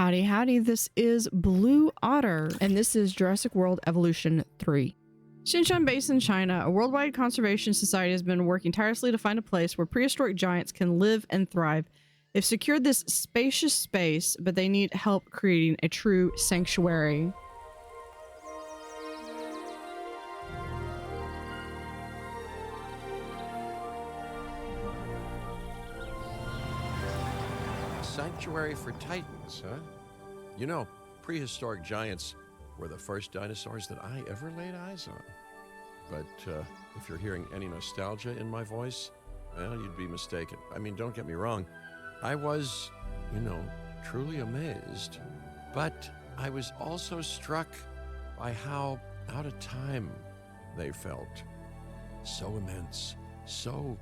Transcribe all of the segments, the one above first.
Howdy, howdy. This is Blue Otter, and this is Jurassic World Evolution 3. Sichuan Basin, China, a worldwide conservation society has been working tirelessly to find a place where prehistoric giants can live and thrive. They've secured this spacious space, but they need help creating a true sanctuary. Sanctuary for titans, huh? You know, prehistoric giants were the first dinosaurs that I ever laid eyes on. But if you're hearing any nostalgia in my voice, well, you'd be mistaken. I mean, don't get me wrong. I was, truly amazed. But I was also struck by how out of time they felt. So immense, so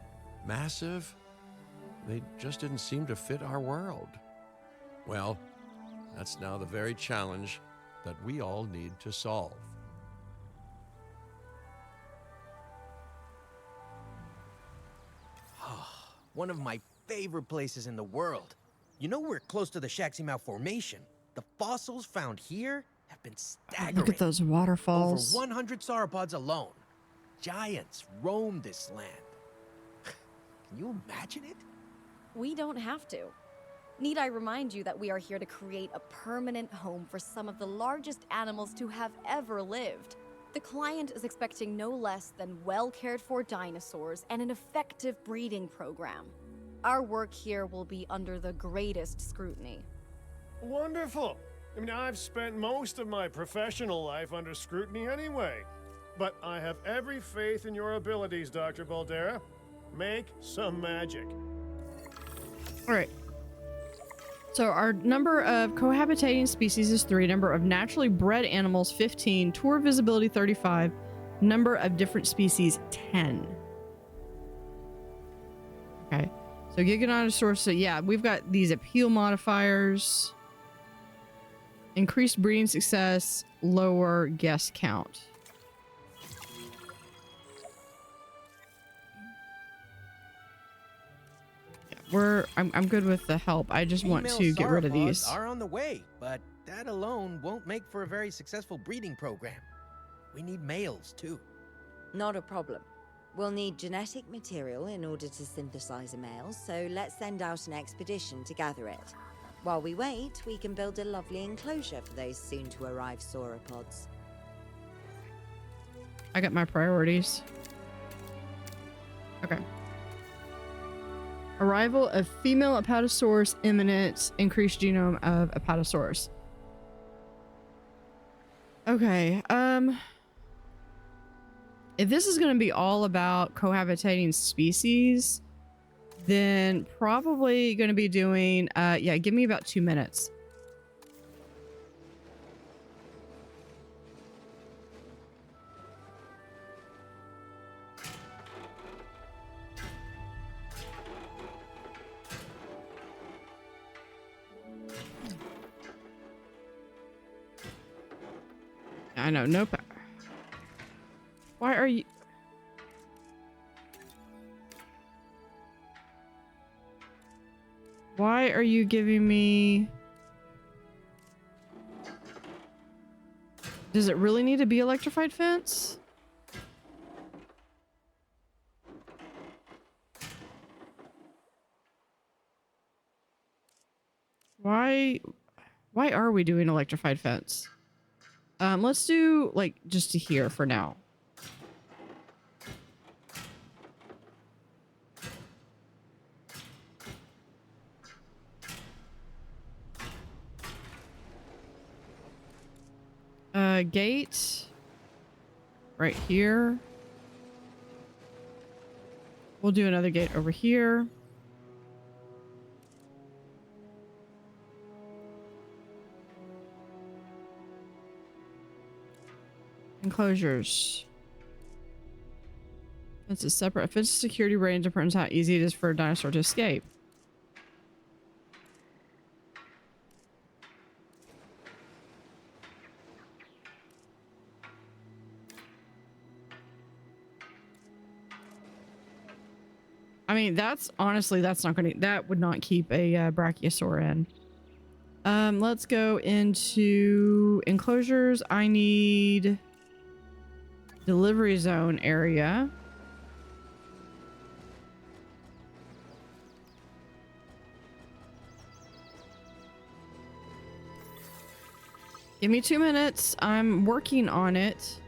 massive. They just didn't seem to fit our world. Well, that's now the very challenge that we all need to solve. One of my favorite places in the world. You know we're close to the Shaximau Formation. The fossils found here have been staggering. Look at those waterfalls. Over 100 sauropods alone. Giants roam this land. Can you imagine it? We don't have to. Need I remind you that we are here to create a permanent home for some of the largest animals to have ever lived. The client is expecting no less than well-cared-for dinosaurs and an effective breeding program. Our work here will be under the greatest scrutiny. Wonderful. I mean, I've spent most of my professional life under scrutiny anyway. But I have every faith in your abilities, Dr. Baldera. Make some magic. All right. So our number of cohabitating species is 3, number of naturally bred animals 15, tour visibility 35, number of different species 10. Okay. So Giganotosaurus, so yeah, we've got these appeal modifiers, increased breeding success, lower guest count. I'm good with the help. I just want to get rid of these. Are on the way, but that alone won't make for a very successful breeding program. We need males too. Not a problem. We'll need genetic material in order to synthesize a male, so let's send out an expedition to gather it. While we wait, we can build a lovely enclosure for those soon-to-arrive sauropods. I got my priorities. Okay. Arrival of female Apatosaurus imminent. Increased genome of Apatosaurus. Okay. If this is going to be all about cohabitating species, then probably going to be doing, yeah, give me about 2 minutes. I know, nope. Why are you... Why are you giving me... Does it really need to be electrified fence? Why are we doing electrified fence? Let's do like just to here for now. Gate right here. We'll do another gate over here. Enclosures. It's a separate offensive security range depends how easy it is for a dinosaur to escape. I mean, that's honestly, that's not gonna, that would not keep a brachiosaur in. Let's go into enclosures. I need delivery zone area. Give me 2 minutes. I'm working on it.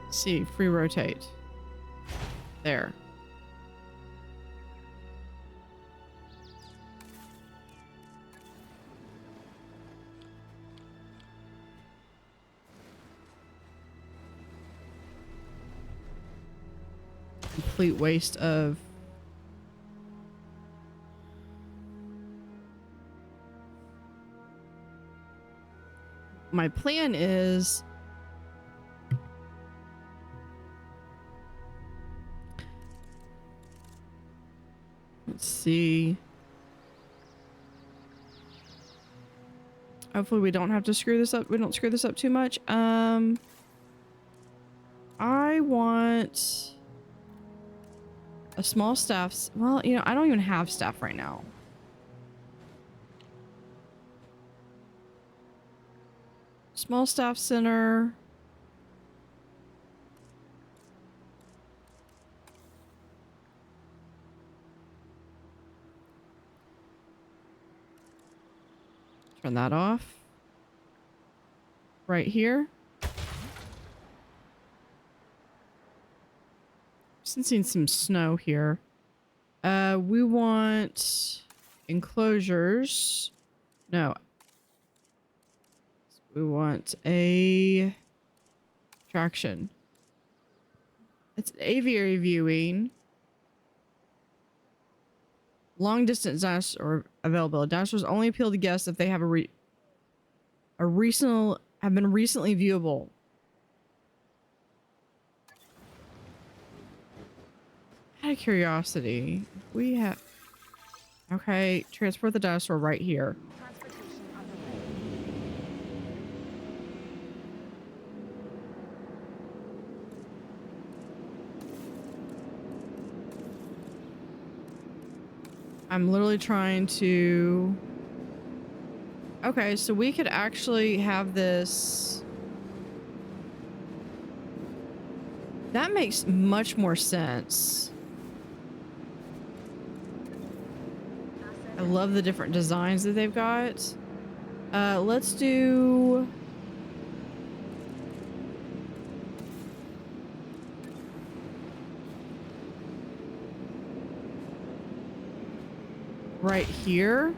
See, free rotate. There. Complete waste of my plan is let's see. Hopefully we don't have to screw this up. We don't screw this up too much. I want a small staff. Well, you know, I don't even have staff right now. Small staff center. Turn that off. Right here. Sensing some snow here. We want enclosures. No. We want a attraction. It's an aviary viewing. Long distance dinosaur available. Dinosaurs only appeal to guests if they have have been recently viewable. Out of curiosity, we have. Okay, transport the dinosaur right here. I'm literally trying to... Okay, so we could actually have this... That makes much more sense. I love the different designs that they've got. Let's do... right here.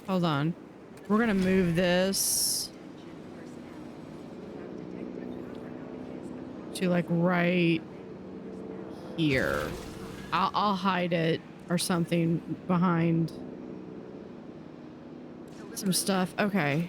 Hold on. We're gonna move this to like right here. I'll hide it or something behind some stuff. Okay.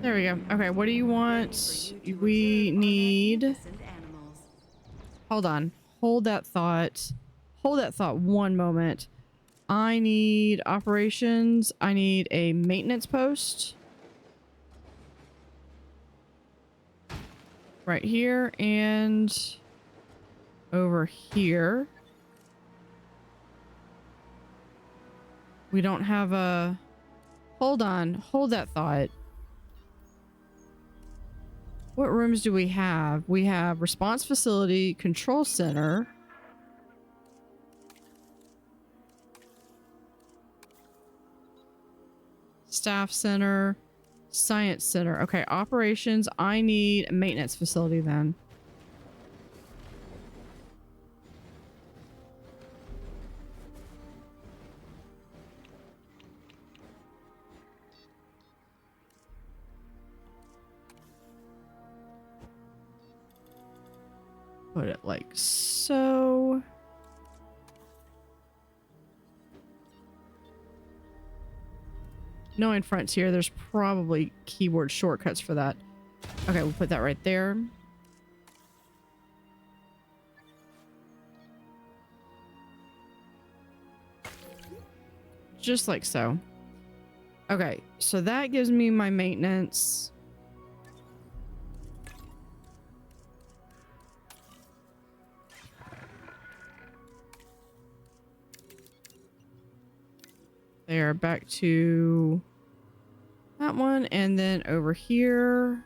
There we go. Okay, what do you want? We need... Hold on. Hold that thought. Hold that thought one moment. I need operations. I need a maintenance post. Right here and over here. We don't have a... Hold on. Hold that thought. What rooms do we have? We have response facility, control center. Staff center, science center. Okay, operations. I need a maintenance facility then. Put it like so. Knowing Frontier, there's probably keyboard shortcuts for that. Okay, we'll put that right there. Just like so. Okay, so that gives me my maintenance. There, back to that one, and then over here.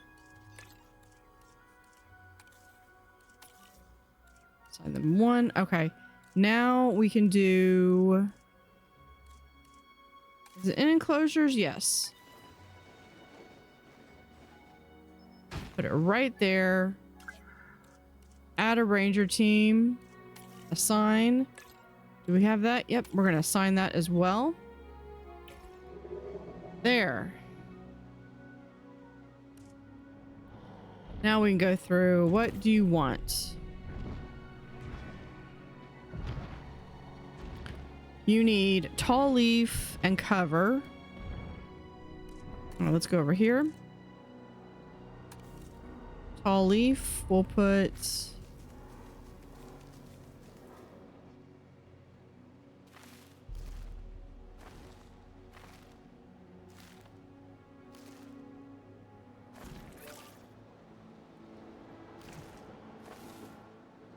Assign them one. Okay, now we can do. Is it in enclosures? Yes. Put it right there. Add a ranger team. Assign. Do we have that? Yep, we're going to assign that as well. There. Now we can go through. What do you want? You need tall leaf and cover. Let's go over here. Tall leaf. We'll put...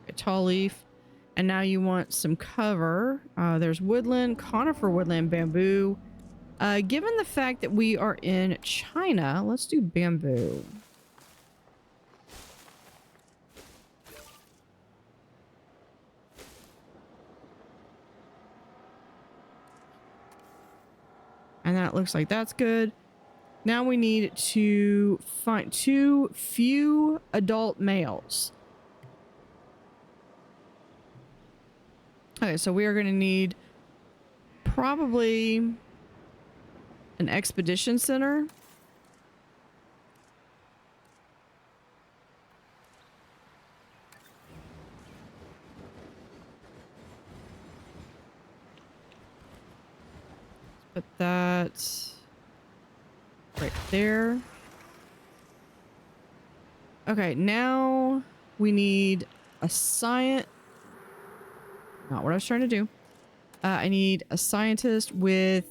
a tall leaf. And now you want some cover. There's woodland, conifer woodland, bamboo. Given the fact that we are in China, let's do bamboo. And that looks like that's good. Now we need to find too few adult males. Okay, so we are going to need probably an expedition center. Put that right there. Okay, now we need a science. Not what I was trying to do. I need a scientist with...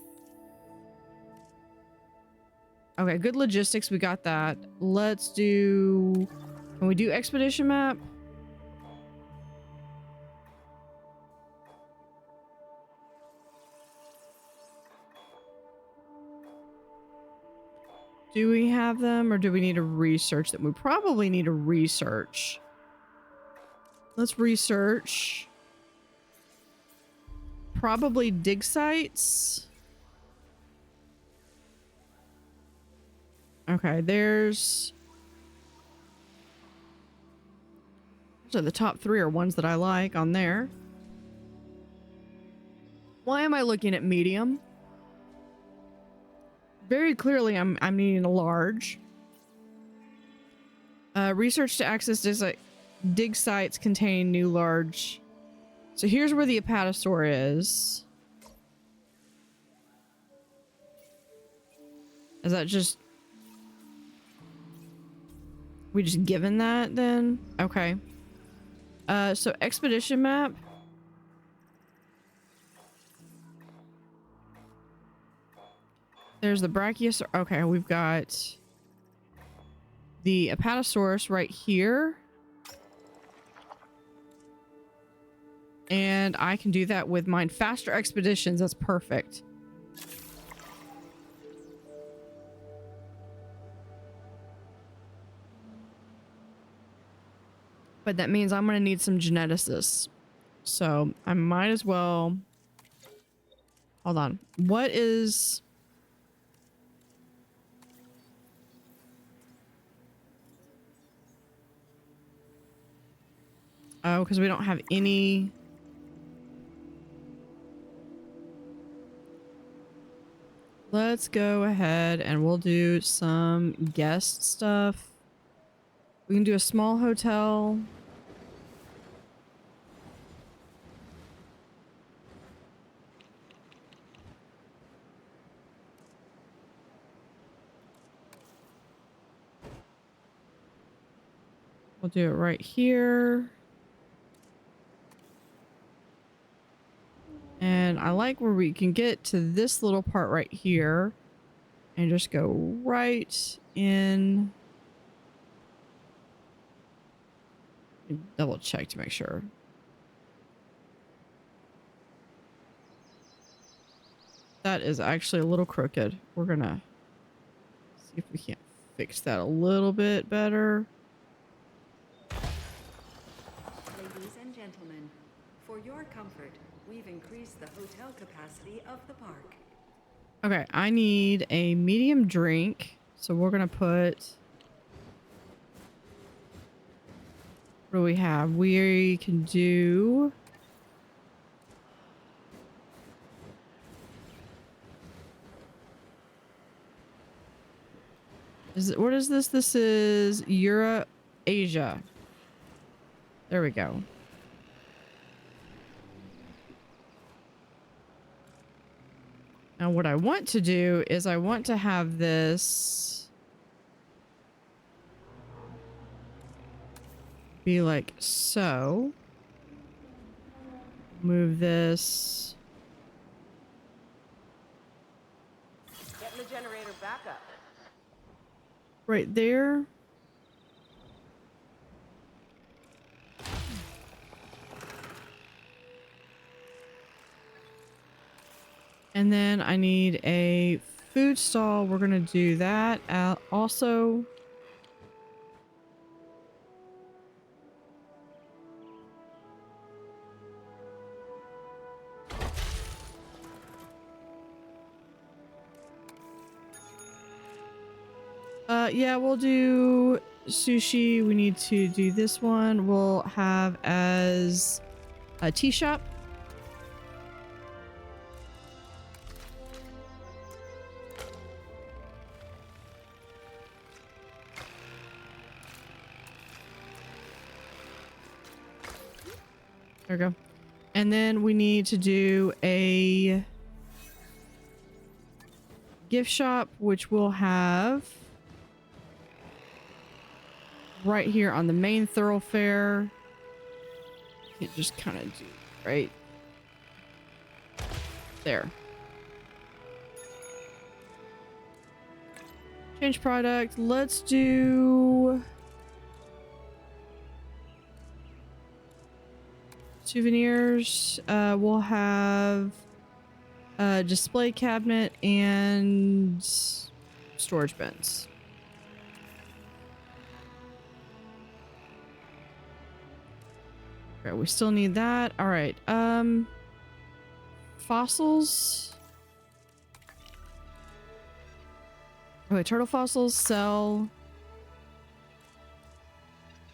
Okay, good logistics. We got that. Let's do... Can we do expedition map? Do we have them or do we need to research them? We probably need to research. Let's research. Probably dig sites. Okay, there's... So the top 3 are ones that I like on there. Why am I looking at medium? Very clearly I'm needing a large. Research to access dig sites contain new large. So here's where the apatosaur is. Is that just... We just given that then? Okay. So expedition map. There's the Brachiosaur. Okay, we've got the Apatosaurus right here. And I can do that with mine. Faster expeditions. That's perfect. But that means I'm going to need some geneticists. So I might as well... Hold on. What is... Oh, because we don't have any... Let's go ahead and we'll do some guest stuff. We can do a small hotel. We'll do it right here. And I like where we can get to this little part right here and just go right in. Double check to make sure. That is actually a little crooked. We're gonna see if we can't fix that a little bit better. Ladies and gentlemen, for your comfort, we've increased the hotel capacity of the park. Okay, I need a medium drink. So we're gonna put... What do we have? We can do... What is this? This is Europe, Asia. There we go. Now what I want to do is I want to have this be like so. Move this. Getting the generator back up. Right there. And then I need a food stall. We're going to do that. Also, yeah, we'll do sushi. We need to do this one. We'll have as a tea shop. There we go. And then we need to do a gift shop, which we'll have right here on the main thoroughfare. You just kind of do right there. Change product. Let's do souvenirs. We'll have a display cabinet and storage bins. Okay, we still need that. All right. Fossils. Okay, turtle fossils sell.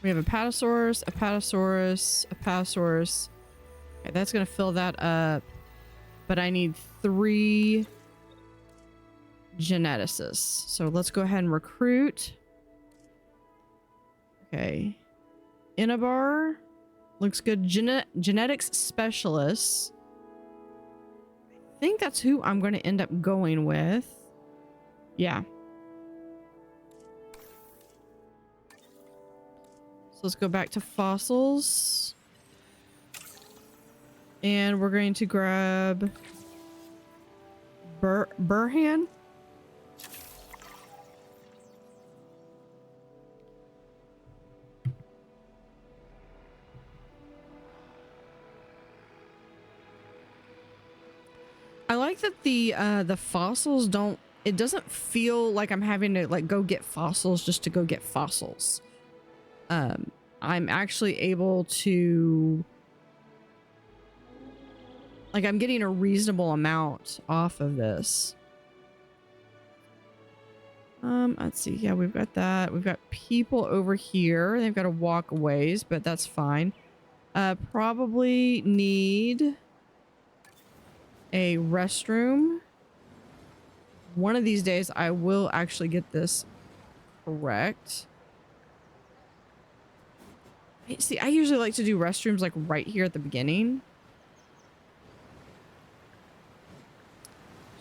We have a Apatosaurus, a Apatosaurus, a Apatosaurus. Okay, that's gonna fill that up. But I need 3 geneticists. So let's go ahead and recruit. Okay. Inabar. Looks good. Genetics specialists. I think that's who I'm going to end up going with. Yeah. So let's go back to fossils. And we're going to grab Burhan. I like that the fossils don't, it doesn't feel like I'm having to like go get fossils just to go get fossils. I'm actually able to, like, I'm getting a reasonable amount off of this. Let's see. Yeah, we've got that. We've got people over here. They've got to walk a ways, but that's fine. Probably need a restroom. One of these days I will actually get this correct. See, I usually like to do restrooms like right here at the beginning.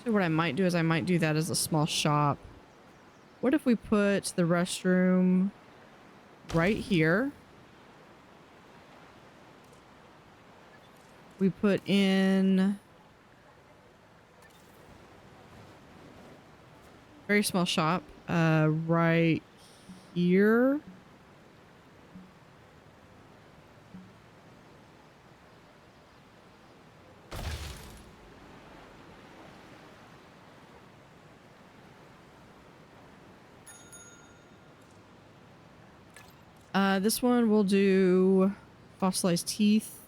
So what I might do is I might do that as a small shop. What if we put the restroom right here? we put in very small shop right here. This one we'll do fossilized teeth,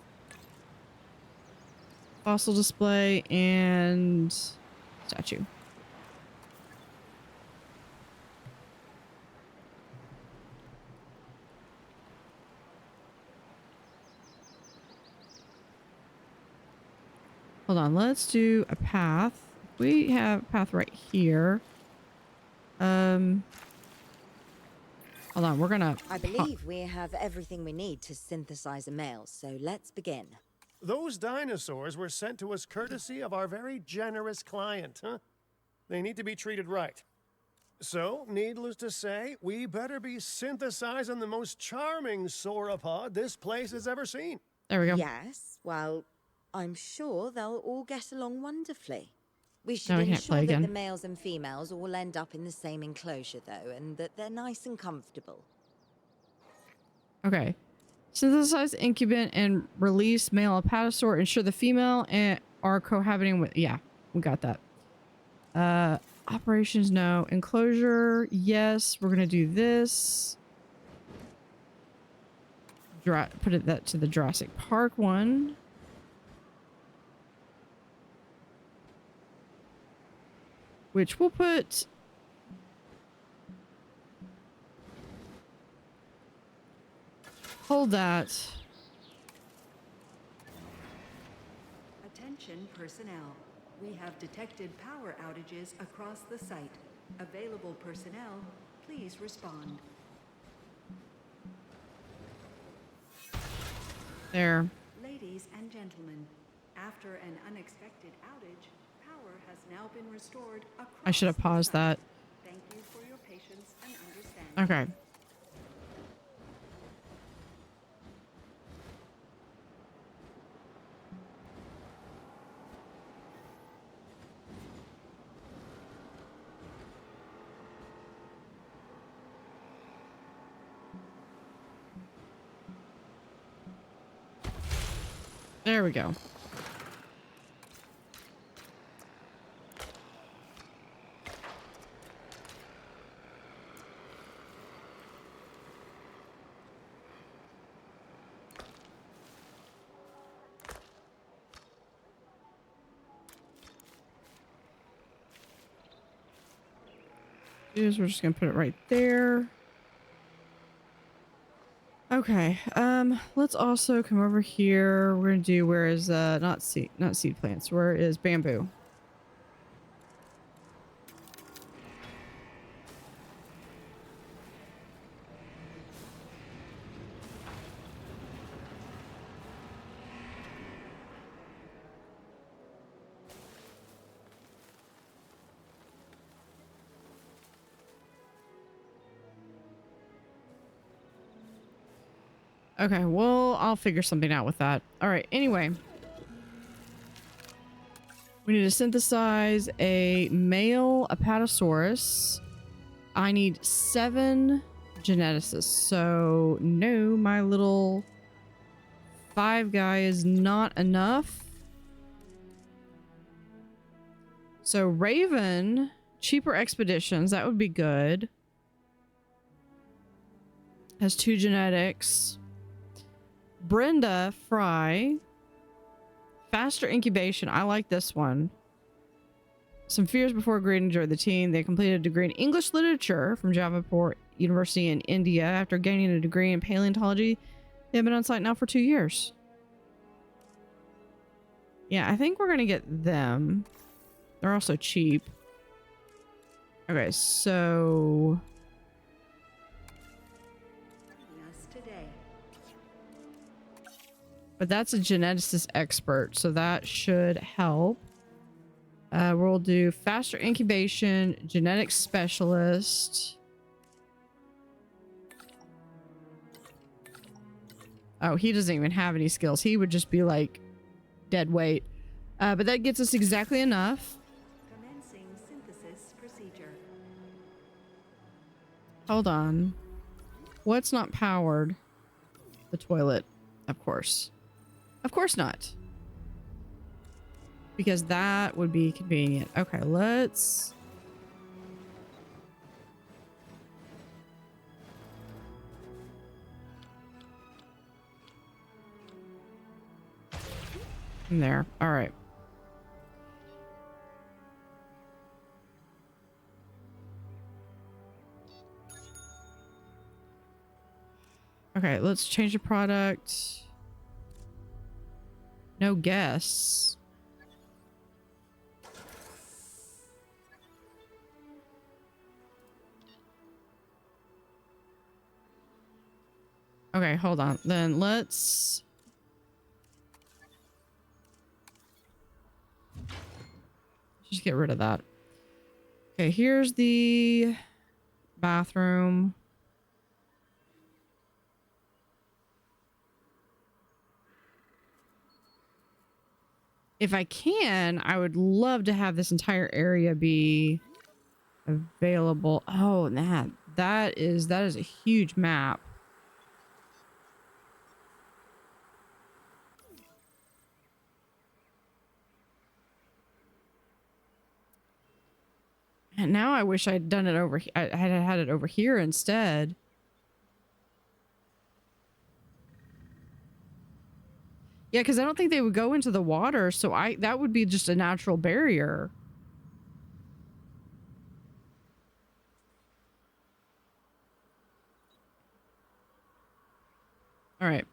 fossil display, and statue. Hold on, let's do a path. We have a path right here. Hold on, we're gonna... I believe we have everything we need to synthesize a male, so let's begin. Those dinosaurs were sent to us courtesy of our very generous client, huh? They need to be treated right. So, needless to say, we better be synthesizing the most charming sauropod this place has ever seen. There we go. Yes, well, I'm sure they'll all get along wonderfully. We should Now we can't ensure play that again. the males and females all end up in the same enclosure, though, and that they're nice and comfortable. Okay. Synthesize incubant and release male apatosaur. Ensure the female and are cohabiting with... Yeah, we got that. Operations, no. Enclosure, yes. We're gonna do this. Put it that to the Jurassic Park one. Which we'll put... Hold that. Attention personnel. We have detected power outages across the site. Available personnel, please respond. There. Ladies and gentlemen, after an unexpected outage, power has now been restored across I should have paused the site. that. Thank you for your patience and understanding. Okay. There we go. We're just gonna put it right there. Okay, let's also come over here. We're gonna do, where is not seed plants, where is bamboo? Okay, well, I'll figure something out with that. All right, anyway. We need to synthesize a male Apatosaurus. I need 7 geneticists. So, no, my little 5 guy is not enough. So, Raven, cheaper expeditions, that would be good. Has 2 genetics. Brenda Fry, faster incubation. I like this one. Some fears before agreed to join the team. They completed a degree in English literature from Jaipur University in India. After gaining a degree in paleontology, they have been on site now for 2 years. Yeah, I think we're gonna get them. They're also cheap. Okay, so but that's a geneticist expert, so that should help. We'll do faster incubation, genetics specialist. Oh, he doesn't even have any skills. He would just be like dead weight. But that gets us exactly enough. Commencing synthesis procedure. Hold on. What's not powered? The toilet, of course. Of course not. Because that would be convenient. Okay, let's... in there. All right. Okay, let's change the product. No guests. Okay, hold on. Then let's just get rid of that. Okay, here's the bathroom. If I can, I would love to have this entire area be available. Oh, that is a huge map. And now I wish I'd done it over. I had it over here instead. Yeah, because I don't think they would go into the water, so that would be just a natural barrier. All right.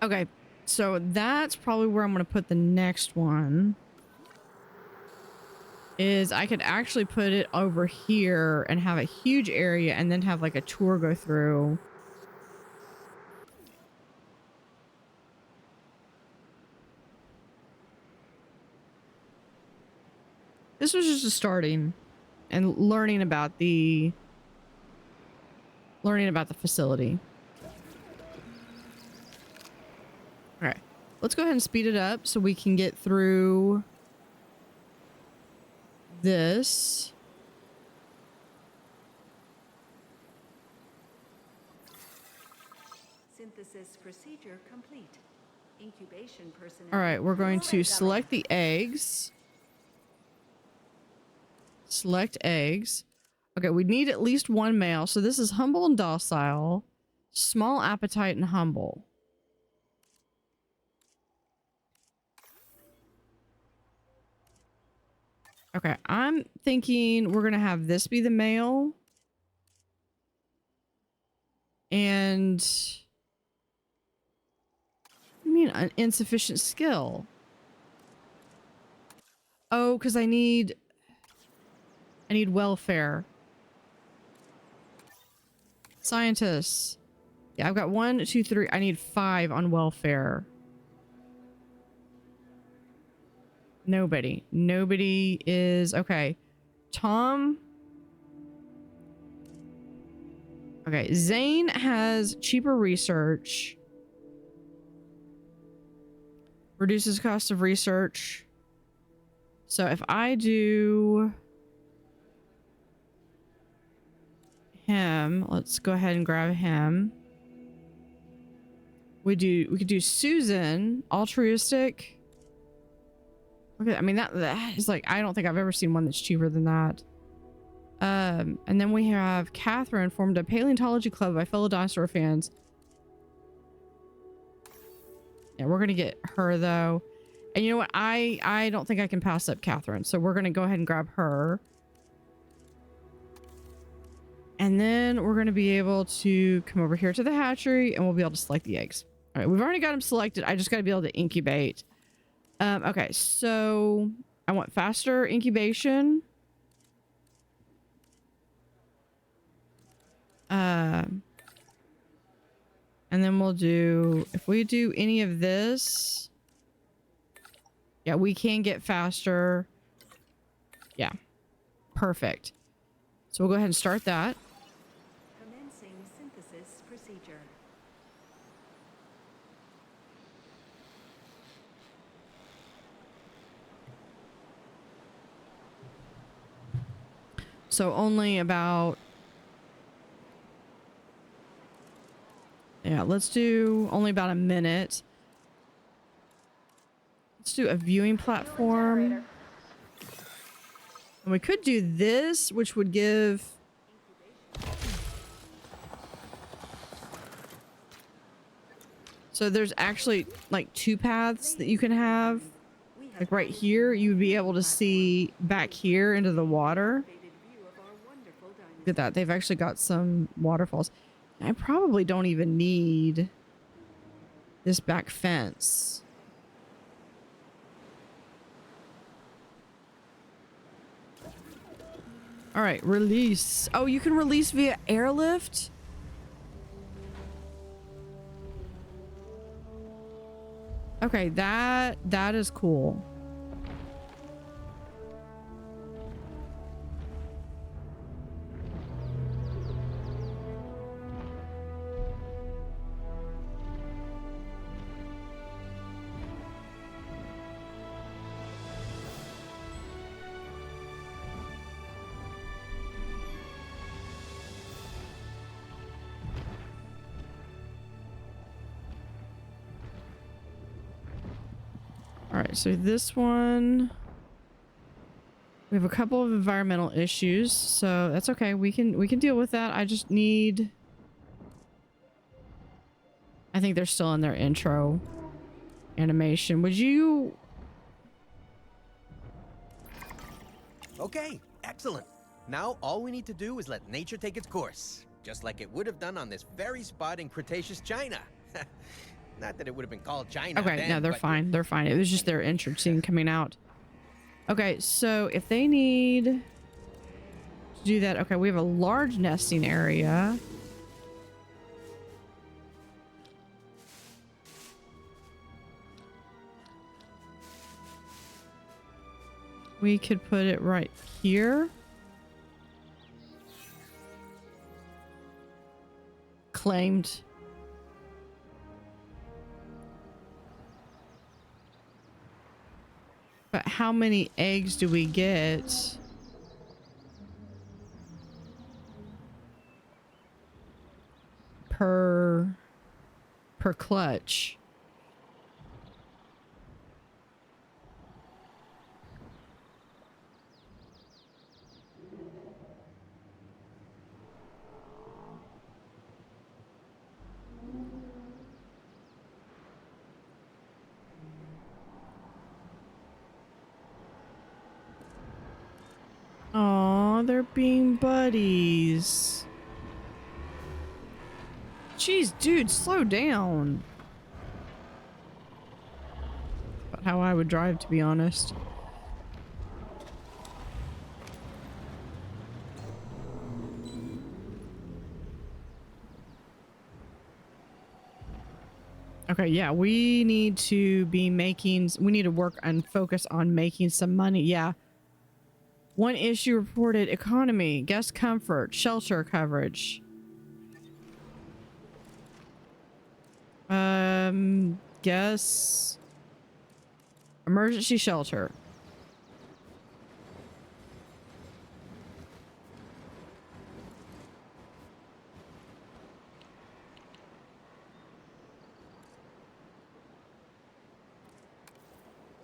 Okay, so that's probably where I'm going to put the next one. Is I could actually put it over here and have a huge area and then have like a tour go through. This was just a starting and learning about the facility. All right, let's go ahead and speed it up so we can get through this. Synthesis procedure complete. Incubation personnel. All right, we're going to select the eggs. Select eggs. Okay, we need at least one male. So this is humble and docile, small appetite and humble. Okay, I'm thinking we're going to have this be the male. And I mean, an insufficient skill. Oh, because I need welfare. Scientists. Yeah, I've got 1, 2, 3. I need 5 on welfare. Nobody is okay. Tom. Okay, Zane has cheaper research. Reduces cost of research. So if I do him, let's go ahead and grab him. We could do Susan, altruistic. Okay, I mean that is like, I don't think I've ever seen one that's cheaper than that. And then we have Catherine, formed a paleontology club by fellow dinosaur fans. Yeah, we're gonna get her though. And you know what? I don't think I can pass up Catherine, so we're gonna go ahead and grab her. And then we're gonna be able to come over here to the hatchery and we'll be able to select the eggs. All right, we've already got them selected. I just gotta be able to incubate. Okay, so I want faster incubation. And then we'll do, if we do any of this, yeah, we can get faster. Yeah, perfect. So we'll go ahead and start that. So only about... Yeah, let's do only about a minute. Let's do a viewing platform. And we could do this, which would give... So there's actually like 2 paths that you can have. Like right here, you would be able to see back here into the water. Look at that. They've actually got some waterfalls. I probably don't even need this back fence. All right, release. Oh, you can release via airlift? Okay, that is cool. All right, so this one, we have a couple of environmental issues, so that's okay. We can deal with that. I just need, I think they're still in their intro animation. Would you? Okay, excellent. Now all we need to do is let nature take its course, just like it would have done on this very spot in Cretaceous China. Not that it would have been called China. Okay, then, no, they're but... fine. They're fine. It was just their intro scene coming out. Okay, so if they need to do that, okay, we have a large nesting area. We could put it right here. Claimed. But how many eggs do we get? Per clutch? Aw, they're being buddies. Jeez, dude, slow down. About how I would drive, to be honest. Okay, yeah, we need to be making... We need to work and focus on making some money, yeah. One issue reported: economy, guest comfort, shelter coverage. Guess emergency shelter.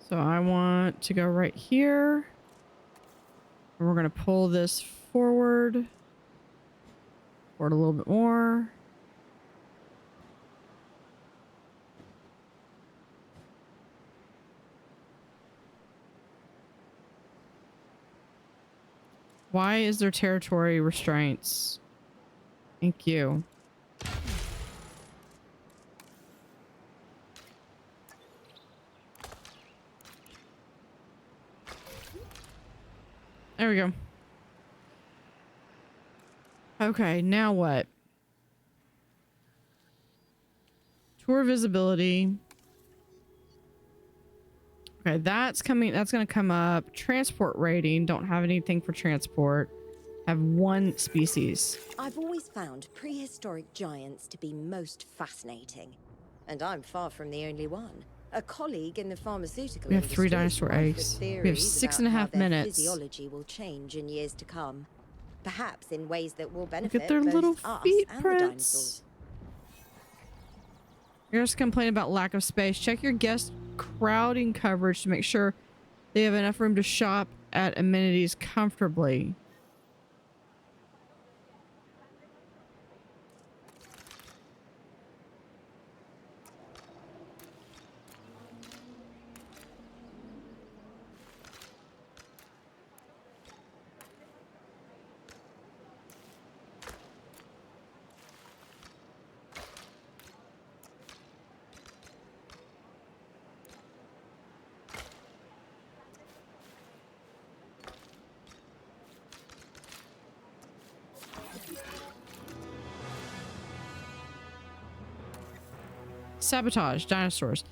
So I want to go right here. And we're going to pull this forward a little bit more. Why is there territory restraints? Thank you. There we go. Okay, now what? Tour visibility. Okay, that's coming. That's going to come up. Transport rating. Don't have anything for transport. Have 1 species. I've always found prehistoric giants to be most fascinating. And I'm far from the only one. A colleague in the pharmaceutical We have 3 industry dinosaur is rife with eggs. We have theories 6.5 about how their minutes. physiology will change in years to come. perhaps in ways that will Look benefit at their both little us feet and the prints. dinosaurs. You're just complaining about lack of space. Check your guest crowding coverage to make sure they have enough room to shop at amenities comfortably. Sabotage, dinosaurs.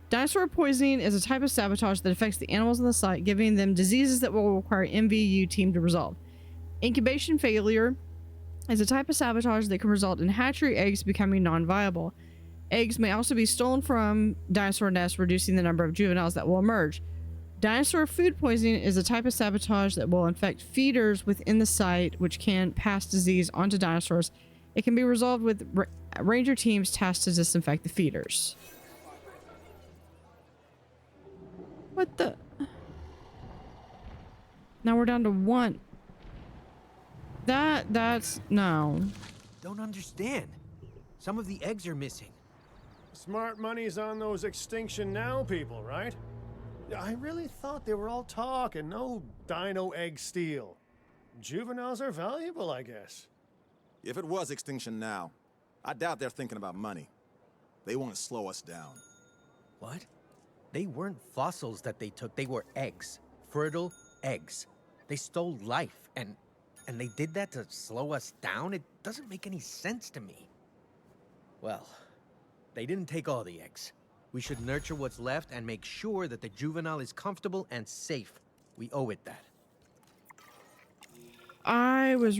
Dinosaur poisoning is a type of sabotage that affects the animals on the site, giving them diseases that will require MVU team to resolve. Incubation failure is a type of sabotage that can result in hatchery eggs becoming non-viable. Eggs may also be stolen from dinosaur nests, reducing the number of juveniles that will emerge. Dinosaur food poisoning is a type of sabotage that will infect feeders within the site, which can pass disease onto dinosaurs. It can be resolved with ranger teams tasked to disinfect the feeders. What the? Now we're down to 1. That's no. Don't understand. Some of the eggs are missing. Smart money's on those Extinction Now people, right? I really thought they were all talk and no dino egg steal. Juveniles are valuable, I guess. If it was Extinction Now, I doubt they're thinking about money. They want to slow us down. What? They weren't fossils that they took. They were eggs. Fertile eggs. They stole life, and they did that to slow us down? It doesn't make any sense to me. Well, they didn't take all the eggs. We should nurture what's left and make sure that the juvenile is comfortable and safe. We owe it that. I was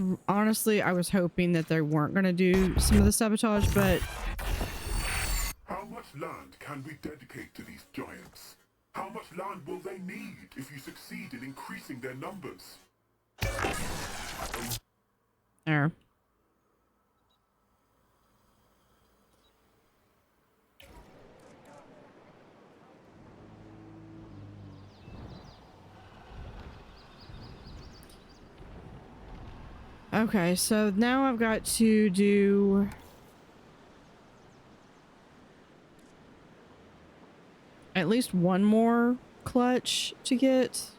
hoping that they weren't going to do some of the sabotage, but how much land can we dedicate to these giants? How much land will they need if you succeed in increasing their numbers? there. Okay, so now I've got to do at least one more clutch to get.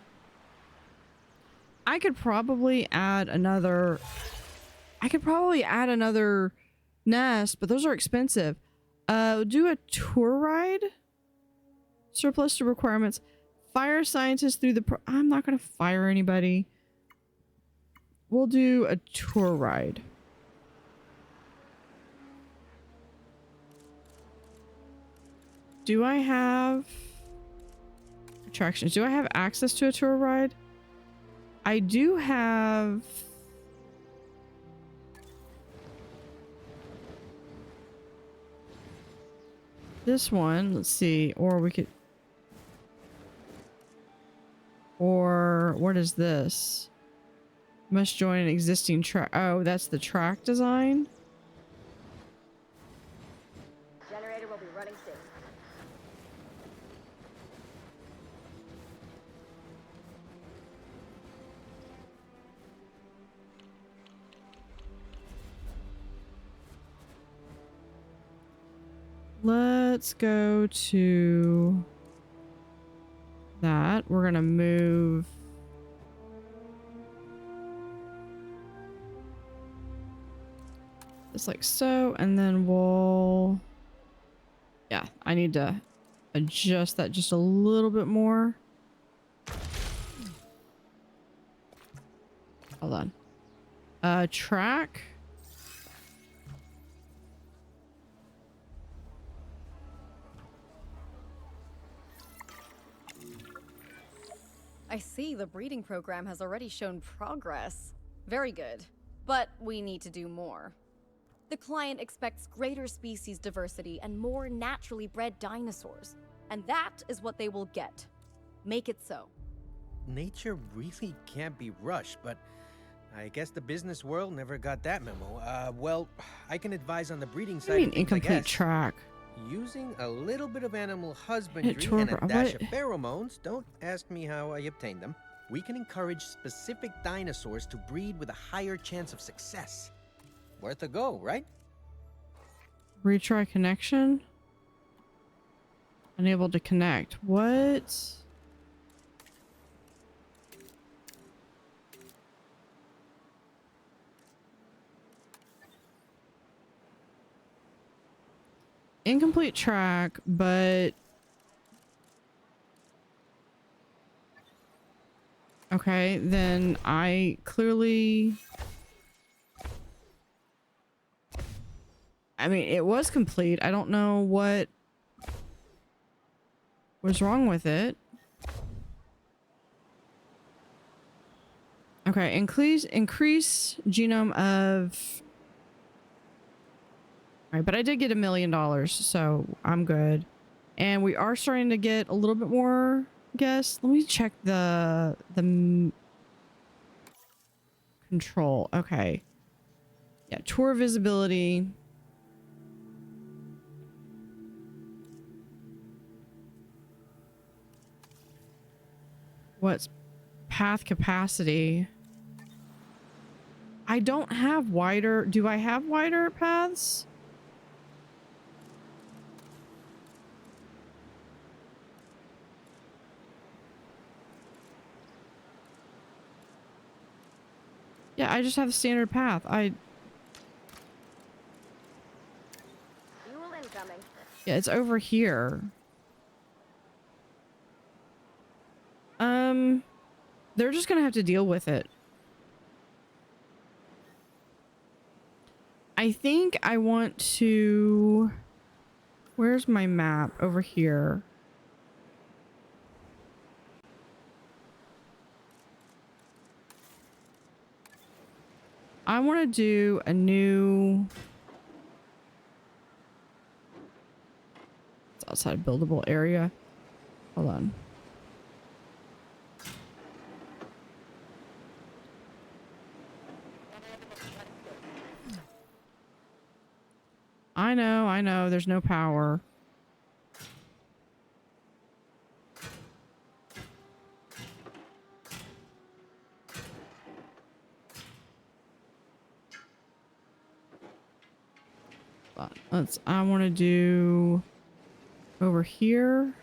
I could probably add another nest, but those are expensive. Do a tour ride. Surplus to requirements. Fire scientists through the I'm not going to fire anybody. We'll do a tour ride. Do I have attractions? Do I have access to a tour ride? I do have this one. Let's see. Or we could, or what is this? Must join an existing track. Oh, that's the track design. Generator will be running soon. Let's go to that. We're gonna move this like so, and then we'll, yeah, I need to adjust that just a little bit more. Hold on. Track. I see the breeding program has already shown progress. Very good. But we need to do more. The client expects greater species diversity and more naturally bred dinosaurs. And that is what they will get. Make it so. Nature really can't be rushed, but I guess the business world never got that memo. Well, I can advise on the breeding What side do you of mean things, I incomplete guess. track? Using a little bit of animal husbandry tour and a bro- dash what? of pheromones, don't ask me how I obtained them, we can encourage specific dinosaurs to breed with a higher chance of success. Worth a go, right? Retry connection. Unable to connect. What? Incomplete track, but okay, then I clearly, I mean, it was complete. I don't know what was wrong with it. Okay, increase genome of. All right, but I did get $1 million, so I'm good. And we are starting to get a little bit more guests. Let me check the control. Okay. Yeah, tour visibility. What's path capacity? I don't have wider. Do I have wider paths? Yeah, I just have the standard path. Fuel incoming. Yeah, it's over here. They're just gonna have to deal with it. I think I want to... Where's my map? Over here. I want to do a new... It's outside buildable area. Hold on. I know, there's no power. But I want to do over here.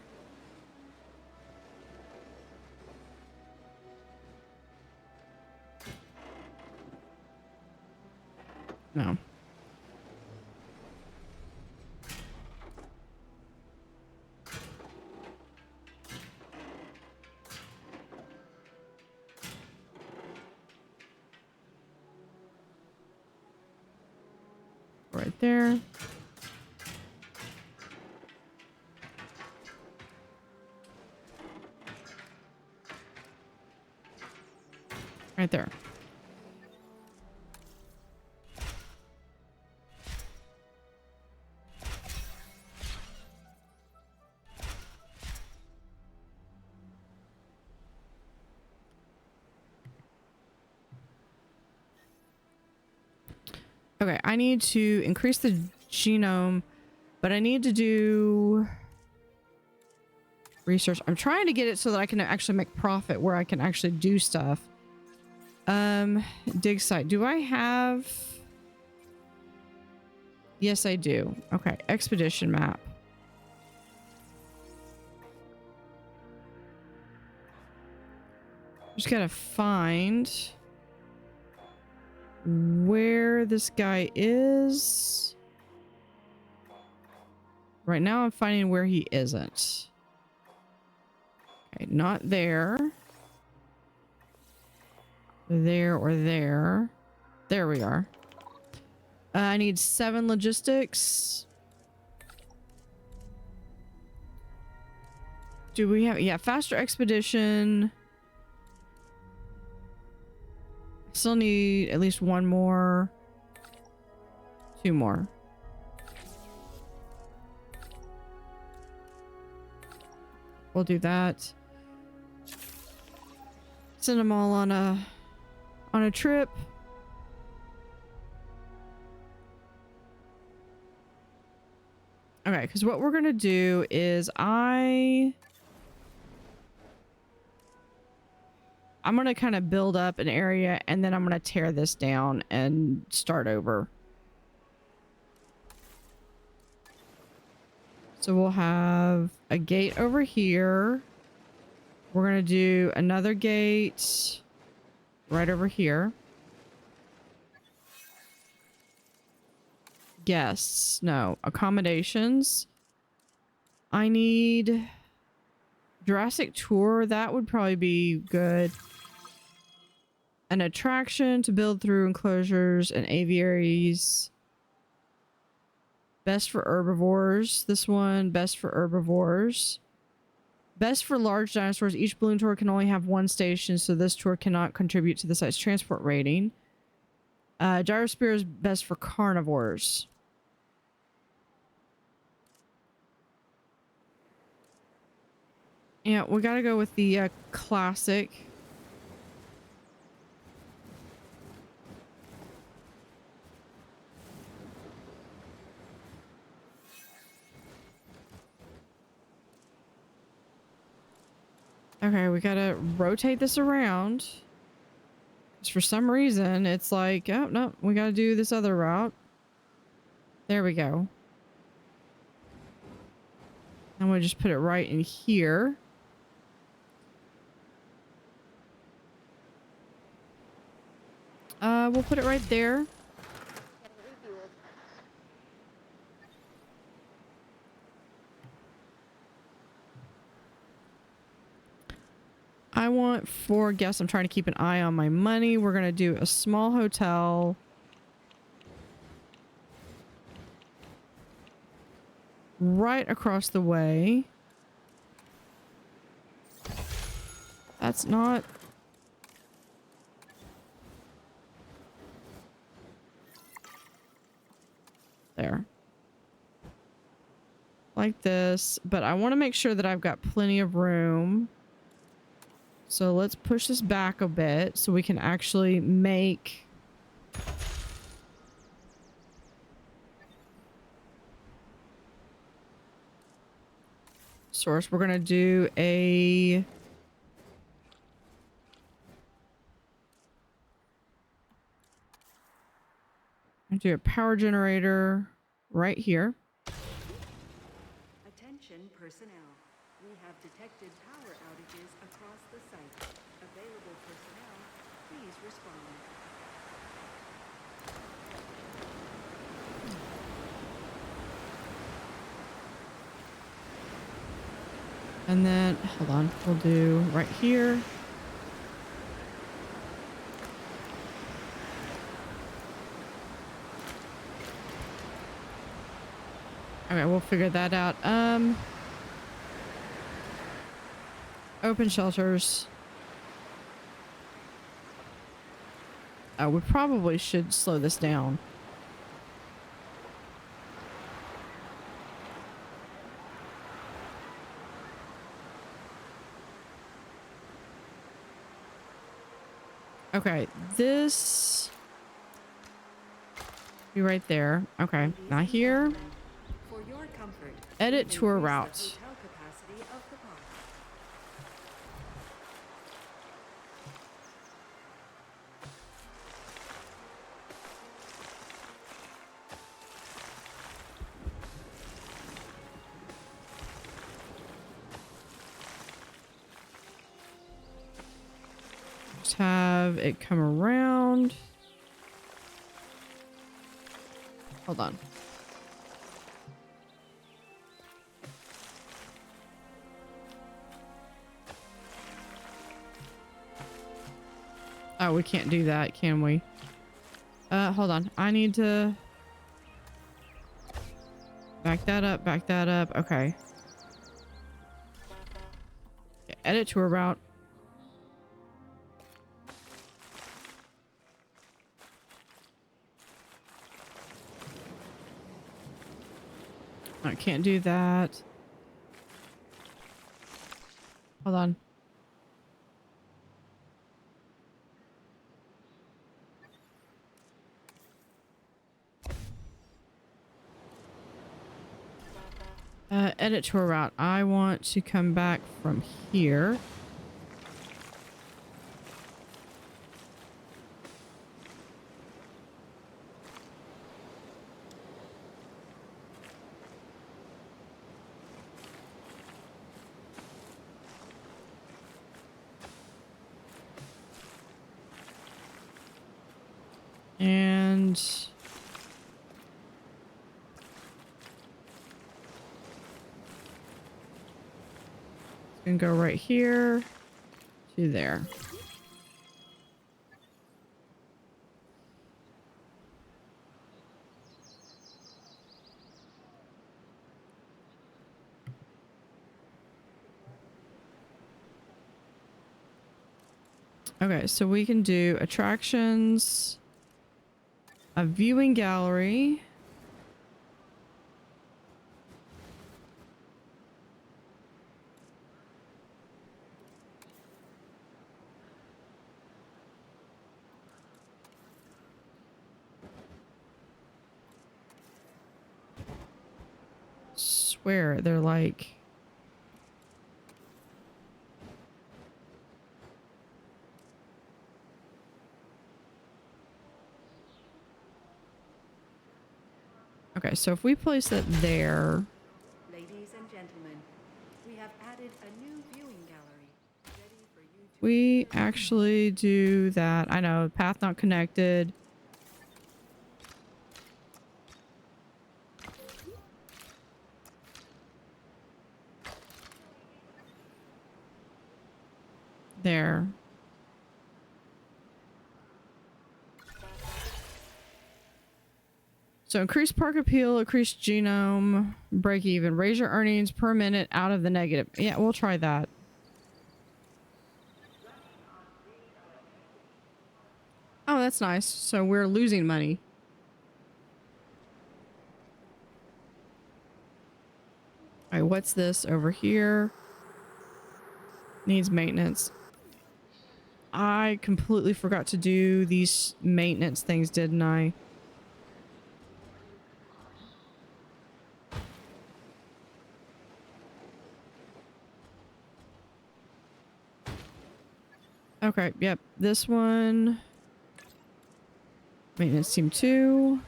No. Right there. Right there. Okay, I need to increase the genome, but I need to do research. I'm trying to get it so that I can actually make profit where I can actually do stuff. Dig site. Do I have... Yes, I do. Okay, expedition map. Just gotta find where this guy is. Right now I'm finding where he isn't. Okay, not there. There or there. There we are. I need 7 logistics. Do we have... Yeah, faster expedition. Still need at least 1 more. 2 more. We'll do that. Send them all on on a trip. Okay, because what we're gonna do is I'm gonna kind of build up an area and then I'm gonna tear this down and start over. So we'll have a gate over here. We're gonna do another gate right over here. Guests, no, accommodations. I need Jurassic Tour, that would probably be good. An attraction to build through enclosures and aviaries. Best for herbivores. This one, best for herbivores. Best for large dinosaurs. Each balloon tour can only have one station, so this tour cannot contribute to the site's transport rating. Gyrosphere is best for carnivores. Yeah, we gotta go with the classic. Okay, we gotta rotate this around. Because for some reason, it's like, oh, no, we gotta do this other route. There we go. I'm gonna just put it right in here. We'll put it right there. I want 4 guests. I'm trying to keep an eye on my money. We're going to do a small hotel. Right across the way. That's not... There. Like this. But I want to make sure that I've got plenty of room. So let's push this back a bit so we can actually make source. We're gonna do a power generator right here. Attention personnel. We have detected power outages across the site. Available personnel, please respond. And then, hold on, we'll do right here. Okay, we'll figure that out. Open shelters. We probably should slow this down. Okay, this be right there. Okay, not here. For your comfort, Edit tour increase the route. hotel capacity of the park. Just have it come around. Hold on. Oh, we can't do that, can we? Hold on. I need to back that up, back that up. Okay. Edit tour route. I can't do that. Hold on. edit tour route. I want to come back from here. And can go right here to there. Okay, so we can do attractions, a viewing gallery. Swear they're like okay, so if we place it there, Ladies and gentlemen, we have added a new viewing gallery ready for you to we actually do that. I know, path not connected. There. So increase park appeal, increase genome, break even, raise your earnings per minute out of the negative. Yeah, we'll try that. Oh, that's nice. So we're losing money. All right, what's this over here? Needs maintenance. I completely forgot to do these maintenance things, didn't I? Okay, yep. This one. Maintenance team 2.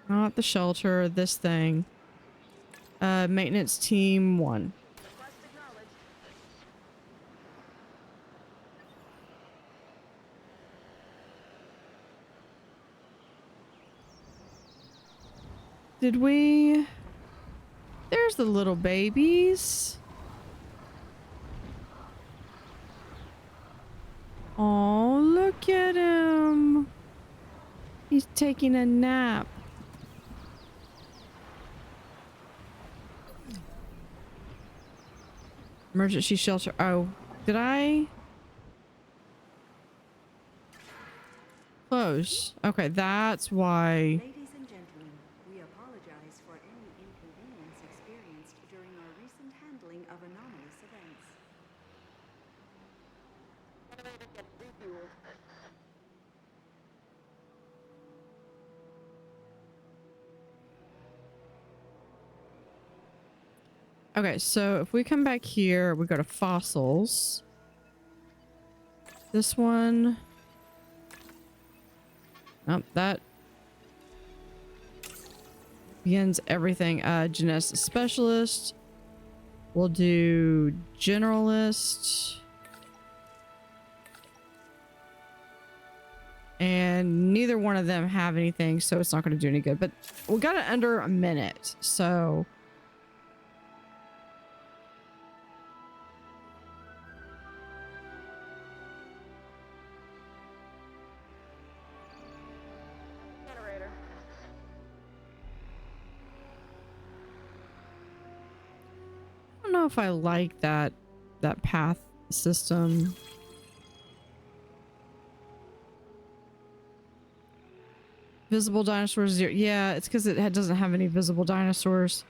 Not the shelter, this thing. Maintenance team 1. Did we? There's the little babies. Oh, look at him. He's taking a nap. Emergency shelter. Oh, did I? Close. Okay, that's why. Ladies and gentlemen, we apologize for any inconvenience experienced during our recent handling of anomalous events. Okay, so if we come back here, we go to fossils. This one. Nope, that begins everything. Genetic specialist. We'll do generalist. And neither one of them have anything, so it's not going to do any good. But we got it under a minute, so... Generator. I don't know if I like that path system. Visible dinosaurs 0. Yeah, it's because it doesn't have any visible dinosaurs.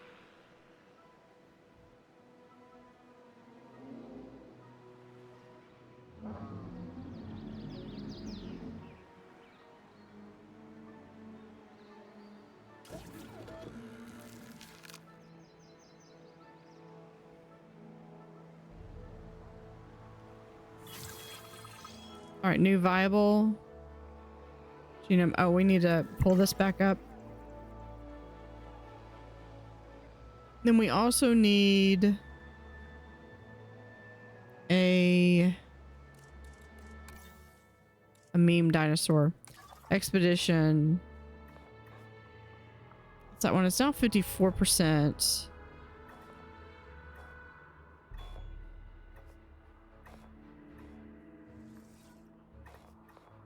All right, new viable. Genome. Oh, we need to pull this back up. Then we also need a meme dinosaur expedition. What's that one? It's now 54%.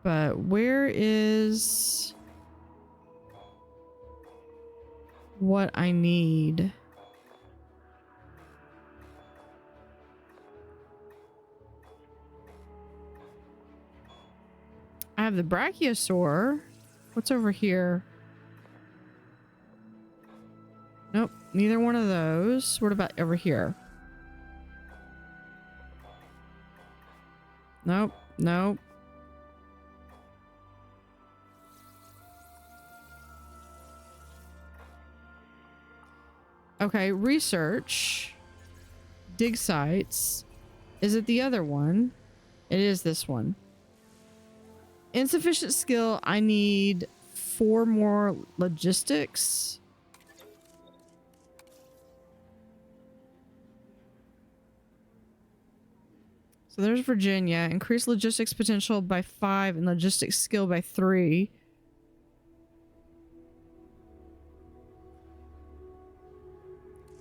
But where is what I need? I have the brachiosaur. What's over here? Nope, neither one of those. What about over here? Nope, nope. Okay, research. Dig sites. Is it the other one? It is this one. Insufficient skill. I need 4 more logistics. So there's Virginia. Increase logistics potential by 5 and logistics skill by 3.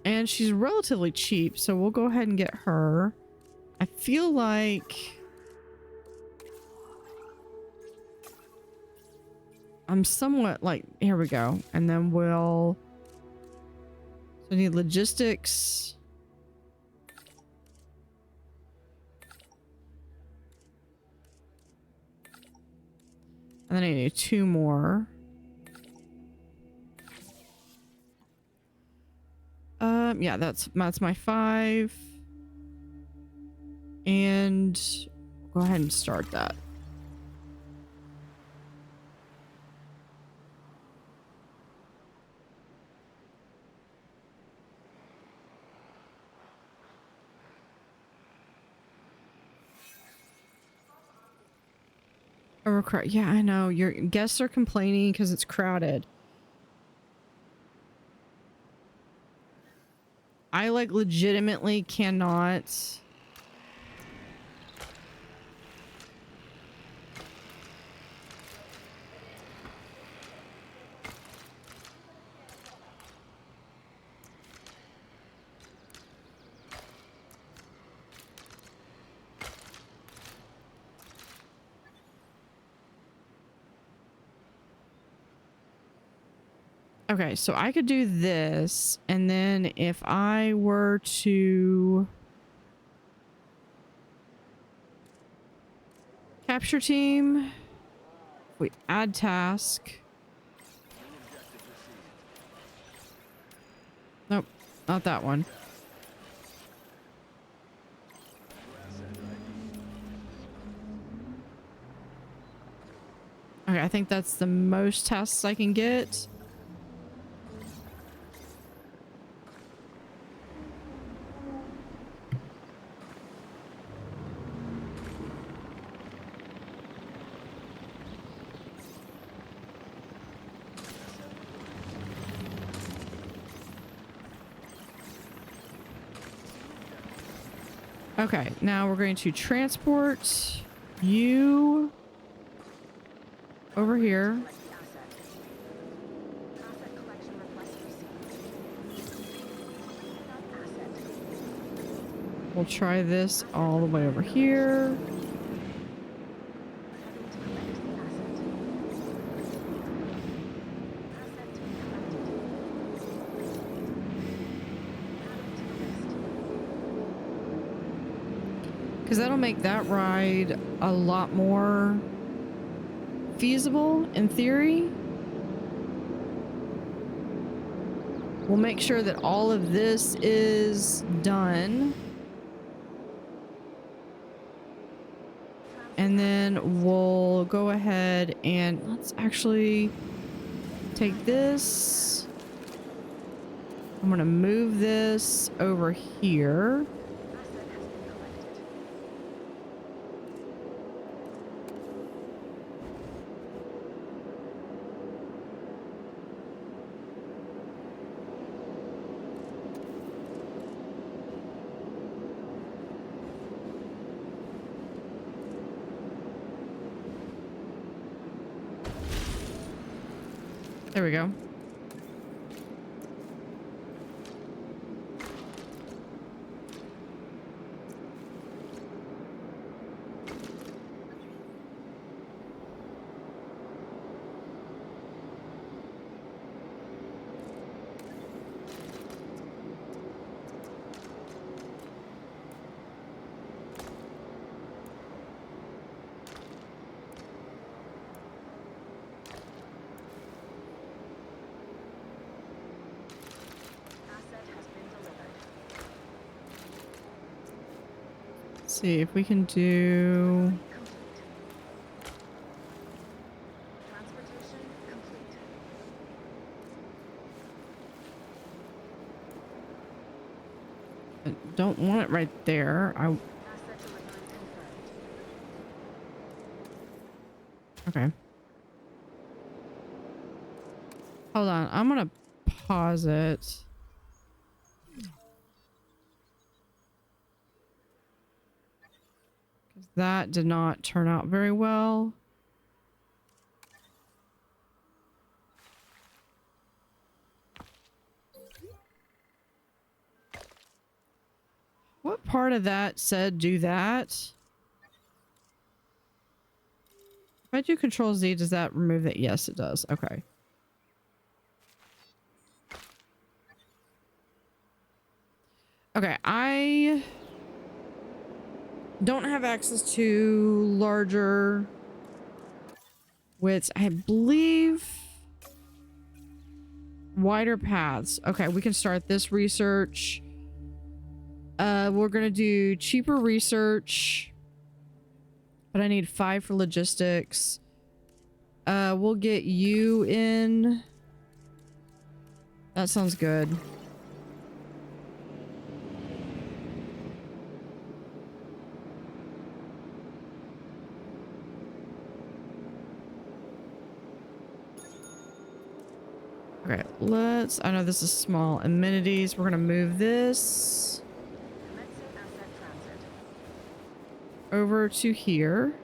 And she's relatively cheap, so we'll go ahead and get her. I feel like I'm somewhat like, here we go. And then we'll, so I need logistics. And then I need 2 more. Yeah, that's my 5. And go ahead and start that. Overcrowded. Yeah, I know. Your guests are complaining because it's crowded. I like legitimately cannot. Okay, so I could do this, and then if I were to capture team, if we add task. Nope, not that one. Okay, I think that's the most tasks I can get. Okay, now we're going to transport you over here. We'll try this all the way over here. Because that'll make that ride a lot more feasible in theory. We'll make sure that all of this is done. And then we'll go ahead and let's actually take this. I'm going to move this over here. There we go. See if we can do I don't want it right there. Okay. Hold on. I'm gonna pause it. That did not turn out very well. What part of that said do that? If I do Control Z, does that remove that? Yes, it does. Okay. Okay, I don't have access to larger widths. I believe wider paths. Okay, we can start this research. We're gonna do cheaper research, but I need 5 for logistics. We'll get you in. That sounds good. Okay, I know this is small. Amenities, we're gonna move this over to here.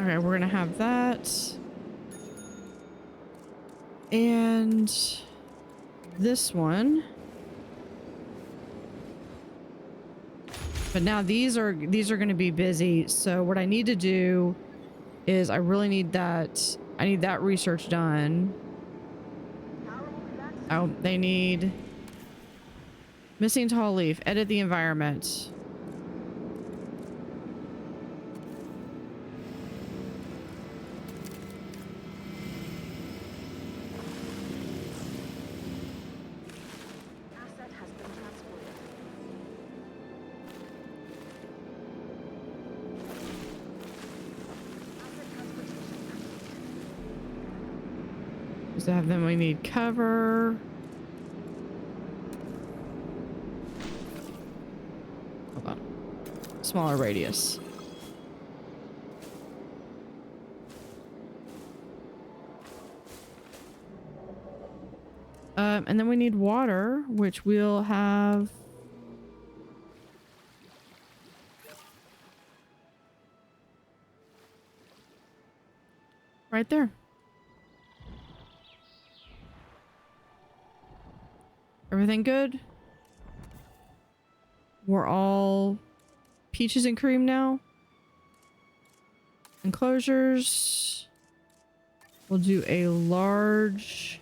Okay, we're gonna have that. And this one. But now these are gonna be busy. So what I need to do is I really need that. I need that research done. Oh, they need missing tall leaf. Edit the environment. Then we need cover. Hold on. Smaller radius. And then we need water, which we'll have. Right there. Everything good? We're all peaches and cream now. Enclosures. We'll do a large.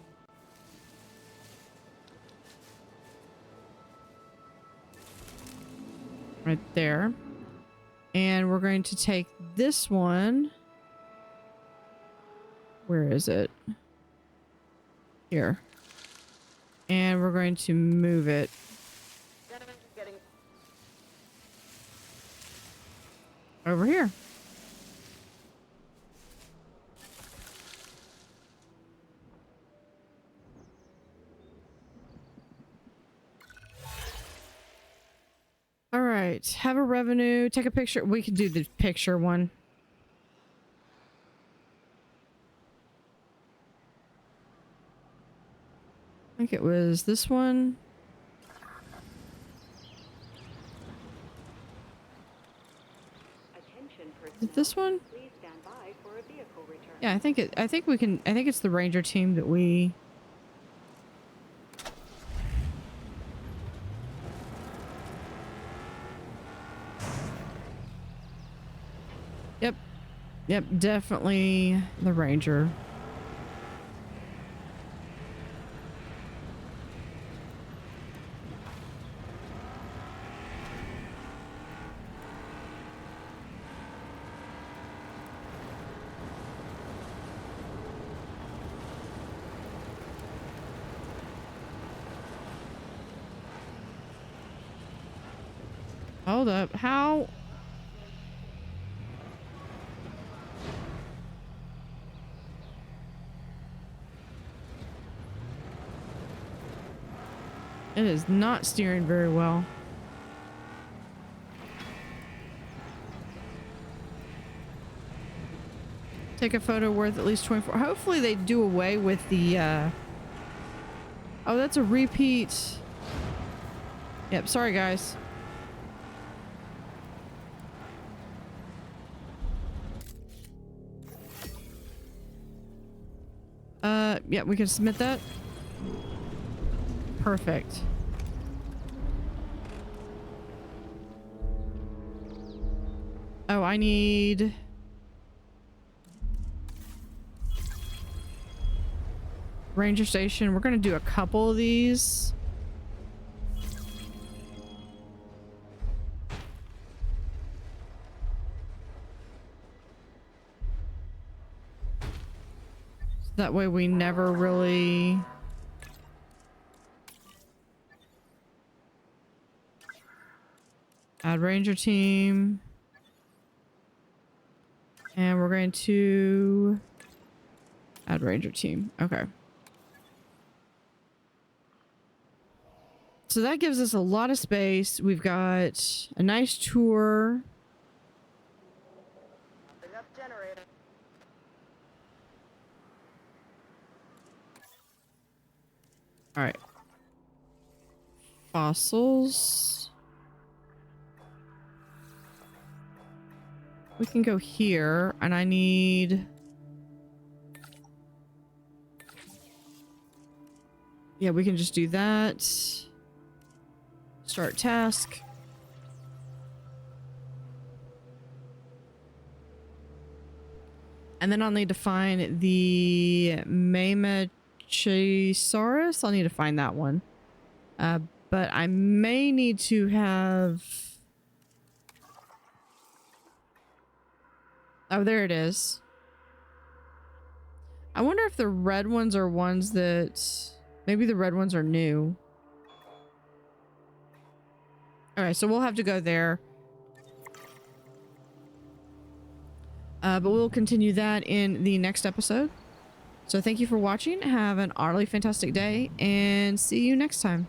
Right there. And we're going to take this one. Where is it? Here. And we're going to move it. Over here. right. Have a revenue. Take a picture. We can do the picture one. I think it was this one. Is it this one? Please stand by for a vehicle return. Yeah, I think we can. I think it's the ranger team that we. Yep. Yep, definitely the ranger. Hold up. How? It is not steering very well. Take a photo worth at least 24. Hopefully they do away with the, Oh, that's a repeat. Yep, sorry guys. Yeah, we can submit that. Perfect. Oh, I need... Ranger station. We're gonna do a couple of these. That way we never really... Add ranger team. And we're going to add ranger team. Okay. So that gives us a lot of space. We've got a nice tour. Generator. All right. Fossils. We can go here, and I need... Yeah, we can just do that. Start task. And then I'll need to find the Mamachisaurus. I'll need to find that one. But I may need to have... Oh, there it is. I wonder if the red ones are ones that... Maybe the red ones are new. Alright, so we'll have to go there. But we'll continue that in the next episode. So thank you for watching. Have an utterly fantastic day, and see you next time.